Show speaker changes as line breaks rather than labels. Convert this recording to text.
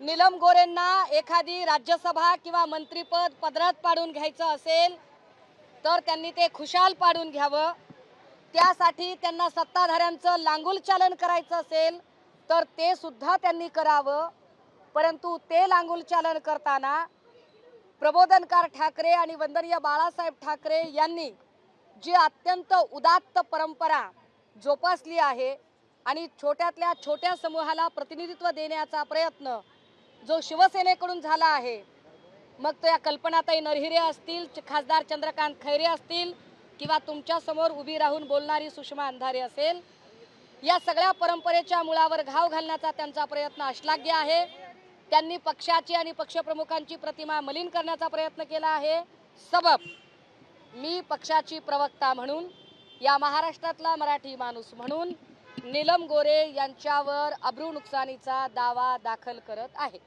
नीलम गोरेंना एखादी राज्यसभा किंवा मंत्रिपद पदरात पाडून घ्यायचं असेल तर त्यांनी ते खुशाल पाडून घ्यावं। त्यासाठी त्यांना सत्ताधाऱ्यांचं लांगुल चालन करायचं असेल तर ते सुद्धा त्यांनी करावं। परंतु ते लांगुल चालन करताना प्रबोधनकार ठाकरे आणि वंदनीय बाळासाहेब ठाकरे यांनी जी अत्यंत उदात्त परंपरा जोपासली आहे आणि छोट्यातल्या छोट्या समूहाला प्रतिनिधित्व देण्याचा प्रयत्न जो शिवसेनेकडून झाला आहे, मग तो या कल्पनाताई नरहिरे असतील, खासदार चंद्रकांत खैरे असतील किंवा तुमच्या समोर उभी राहून बोलणारी सुषमा अंधारे असेल, या सगळ्या परंपरेच्या मुळावर घाव घालण्याचा त्यांचा प्रयत्न अश्लाघ्य आहे। त्यांनी पक्षाची आणि पक्षप्रमुखांची प्रतिमा मलिन करण्याचा प्रयत्न केला आहे। सबब मी पक्षाची प्रवक्ता म्हणून, या महाराष्ट्रातला मराठी माणूस म्हणून नीलम गोरे यांच्यावर अब्रू नुकसानीचा दावा दाखल करत आहे।